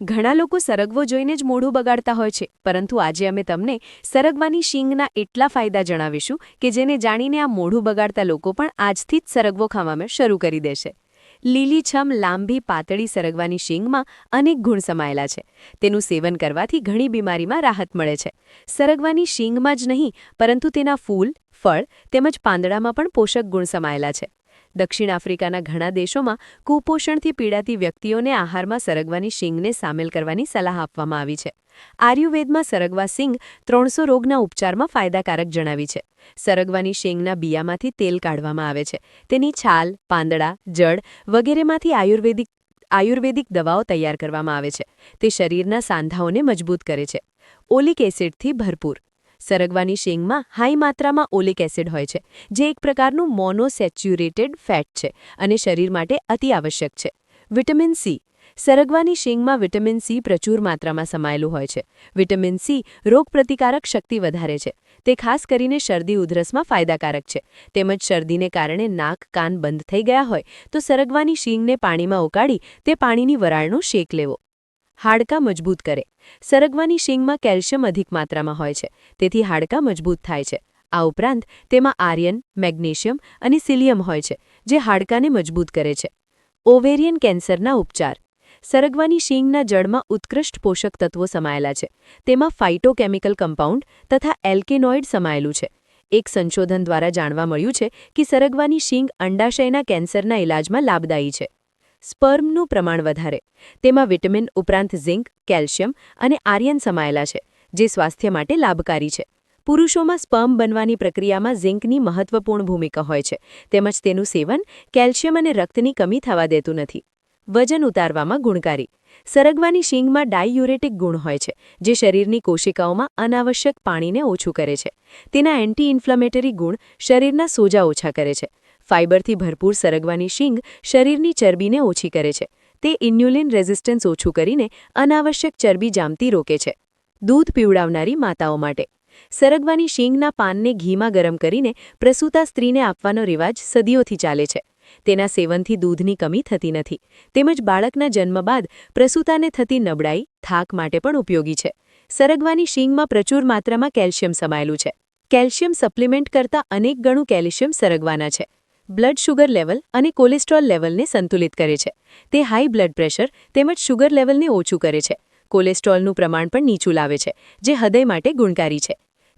ઘણા લોકો સરગવો જોઈને જ મોઢું બગાડતા હોય છે, પરંતુ આજે અમે તમને સરગવાની શીંગના એટલા ફાયદા જણાવીશું કે જેને જાણીને આ મોઢું બગાડતા લોકો પણ આજથી જ સરગવો ખાવામાં શરૂ કરી દેશે. લીલીછમ લાંબી પાતળી સરગવાની શીંગમાં અનેક ગુણ સમાયેલા છે. તેનું સેવન કરવાથી ઘણી બીમારીમાં રાહત મળે છે. સરગવાની શીંગમાં જ નહીં, પરંતુ તેના ફૂલ, ફળ તેમજ પાંદડામાં પણ પોષક ગુણ સમાયેલા છે. દક્ષિણ આફ્રિકાના ઘણા દેશોમાં કુપોષણથી પીડાતી વ્યક્તિઓને આહારમાં સરગવાની શીંગને સામેલ કરવાની સલાહ આપવામાં આવી છે. આયુર્વેદમાં સરગવા શીંગ 300 રોગના ઉપચારમાં ફાયદાકારક જણાવી છે. સરગવાની શીંગના બિયામાંથી તેલ કાઢવામાં આવે છે. તેની છાલ, પાંદડા, જડ વગેરેમાંથી આયુર્વેદિક દવાઓ તૈયાર કરવામાં આવે છે. તે શરીરના સાંધાઓને મજબૂત કરે છે. ઓલિક એસિડથી ભરપૂર. સરગવાની શીંગમાં હાઈ માત્રામાં ઓલિક એસિડ હોય છે, જે એક પ્રકારનું મોનોસેચ્યુરેટેડ ફેટ છે અને શરીર માટે અતિ આવશ્યક છે. Vitamin C. સરગવાની શીંગમાં વિટામિન સી પ્રચુર માત્રામાં સમાયેલું હોય છે. વિટામિન સી રોગપ્રતિકારક શક્તિ વધારે છે. તે ખાસ કરીને શરદી ઉધરસમાં ફાયદાકારક છે. તેમજ શરદીને કારણે નાક કાન બંધ થઈ ગયા હોય તો સરગવાની શીંગને પાણીમાં ઉકાળી તે પાણીની વરાળનો શેક લેવો. હાડકાં મજબૂત કરે. સરગવાની શીંગમાં કેલ્શિયમ અધિક માત્રામાં હોય છે, તેથી હાડકાં મજબૂત થાય છે. આ ઉપરાંત તેમાં આયર્ન, મેગ્નેશિયમ અને સિલિયમ હોય છે, જે હાડકાંને મજબૂત કરે છે. ઓવેરિયન કેન્સરના ઉપચાર. સરગવાની શીંગના જળમાં ઉત્કૃષ્ટ પોષક તત્વો સમાયેલા છે. તેમાં ફાઇટોકેમિકલ કમ્પાઉન્ડ તથા એલ્કેનોઇડ સમાયેલું છે. એક સંશોધન દ્વારા જાણવા મળ્યું છે કે સરગવાની શીંગ અંડાશયના કેન્સરના ઇલાજમાં લાભદાયી છે. સ્પર્મનું પ્રમાણ વધારે. તેમાં વિટામિન ઉપરાંત ઝિંક, કેલ્શિયમ અને આયર્ન સમાયેલા છે, જે સ્વાસ્થ્ય માટે લાભકારી છે. પુરુષોમાં સ્પર્મ બનવાની પ્રક્રિયામાં ઝિંકની મહત્વપૂર્ણ ભૂમિકા હોય છે, તેમજ તેનું સેવન કેલ્શિયમ અને રક્તની કમી થવા દેતું નથી. વજન ઉતારવામાં ગુણકારી. સરગવાની શીંગમાં ડાયયુરેટિક ગુણ હોય છે, જે શરીરની કોશિકાઓમાં અનાવશ્યક પાણીને ઓછું કરે છે. તેના એન્ટી ઇન્ફ્લેમેટરી ગુણ શરીરના સોજા ઓછા કરે છે. ફાઇબરથી ભરપૂર સરગવાની શીંગ શરીરની ચરબીને ઓછી કરે છે. તે ઇન્સ્યુલિન રેઝિસ્ટન્સ ઓછું કરીને અનાવશ્યક ચરબી જામતી રોકે છે. દૂધ પીવડાવનારી માતાઓ માટે. સરગવાની શીંગના પાનને ઘીમાં ગરમ કરીને પ્રસૂતા સ્ત્રીને આપવાનો રિવાજ સદીઓથી ચાલે છે. તેના સેવનથી દૂધની કમી થતી નથી. તેમજ બાળકના જન્મ બાદ પ્રસૂતાને થતી નબળાઈ, થાક માટે પણ ઉપયોગી છે. સરગવાની શીંગમાં પ્રચુર માત્રામાં કેલ્શિયમ સમાયેલું છે. કેલ્શિયમ સપ્લિમેન્ટ કરતાં અનેક ગણું કેલ્શિયમ સરગવાના છે. બ્લડ શુગર લેવલ અને કોલેસ્ટ્રોલ લેવલને સંતુલિત કરે છે. તે હાઈ બ્લડ પ્રેશર તેમજ શુગર લેવલને ઓછું કરે છે. કોલેસ્ટ્રોલનું પ્રમાણ પણ નીચું લાવે છે, જે હૃદય માટે ગુણકારી છે.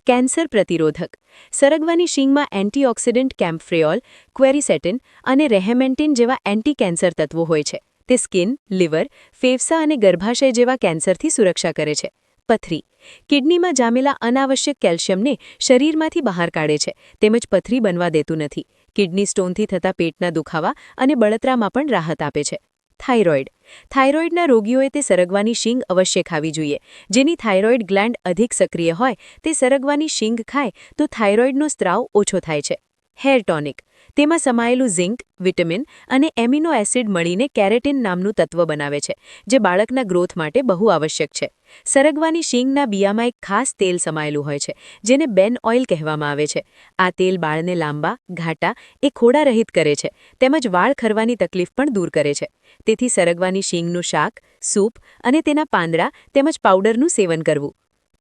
કેન્સર પ્રતિરોધક. સરગવાની શીંગમાં એન્ટીઓક્સિડન્ટ કેમ્ફ્રેઓલ, ક્વેરીસેટિન અને રેહેમેન્ટિન જેવા એન્ટી કેન્સર તત્વો હોય છે. તે સ્કિન, લિવર, ફેફસા અને ગર્ભાશય જેવા કેન્સરથી સુરક્ષા કરે છે. પથરી. કિડનીમાં જામેલા અનાવશ્યક કેલ્શિયમને શરીરમાંથી બહાર કાઢે છે, તેમજ પથરી બનવા દેતું નથી. કિડની સ્ટોનથી થતા પેટના દુખાવા અને બળતરામાં પણ રાહત આપે છે. થાઇરોઇડ. થાઇરોઇડના રોગીઓએ તે સરગવાની શીંગ અવશ્ય ખાવી જોઈએ. જેની થાઇરોઇડ ગ્લેન્ડ અધિક સક્રિય હોય તે સરગવાની શીંગ ખાય તો થાઇરોઇડનો સ્ત્રાવ ઓછો થાય છે. Hair tonic. તેમાં સમાયેલું ઝિંક, વિટામિન અને એમિનો એસિડ મળીને કેરેટિન નામનું તત્વ બનાવે છે, જે બાળકના ગ્રોથ માટે બહુ આવશ્યક છે. સરગવાની શીંગના બિયામાં એક ખાસ તેલ સમાયેલું હોય છે, જેને બેન ઓઇલ કહેવામાં આવે છે. આ તેલ બાળને લાંબા, ઘાટા એ ખોડા રહિત કરે છે, તેમજ વાળ ખરવાની તકલીફ પણ દૂર કરે છે. તેથી સરગવાની શીંગનું શાક, સૂપ અને તેના પાંદડા તેમજ પાવડરનું સેવન કરવું.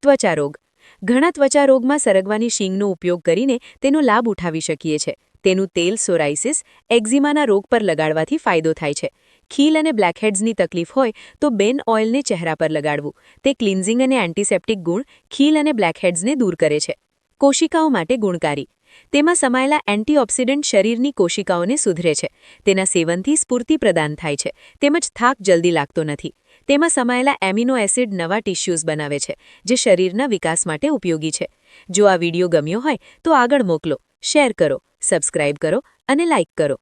ત્વચા રોગ. ઘણા ત્વચા રોગમાં સરગવાની શીંગનો ઉપયોગ કરીને તેનો લાભ ઉઠાવી શકીએ છીએ. તેનું તેલ સોરાઇસિસ, એક્ઝિમાના રોગ પર લગાડવાથી ફાયદો થાય છે. ખીલ અને બ્લેકહેડ્સની તકલીફ હોય તો બેન ઓઇલને ચહેરા પર લગાડવું. તે ક્લિન્ઝિંગ અને એન્ટિસેપ્ટિક ગુણ ખીલ અને બ્લેકહેડ્સને દૂર કરે છે. કોશિકાઓ માટે ગુણકારી. તેમાં સમાયેલા એન્ટીઓક્સિડન્ટ શરીરની કોશિકાઓને સુધરે છે. તેના સેવનથી સ્ફૂર્તિ પ્રદાન થાય છે, તેમજ થાક જલ્દી લાગતો નથી. તેમાં સમાયેલા એમિનો એસિડ નવા ટિશ્યુઝ બનાવે છે, જે શરીરના વિકાસ માટે ઉપયોગી છે. જો આ વિડીયો ગમ્યો હોય તો આગળ મોકલો, શેર કરો, સબસ્ક્રાઇબ કરો અને લાઇક કરો.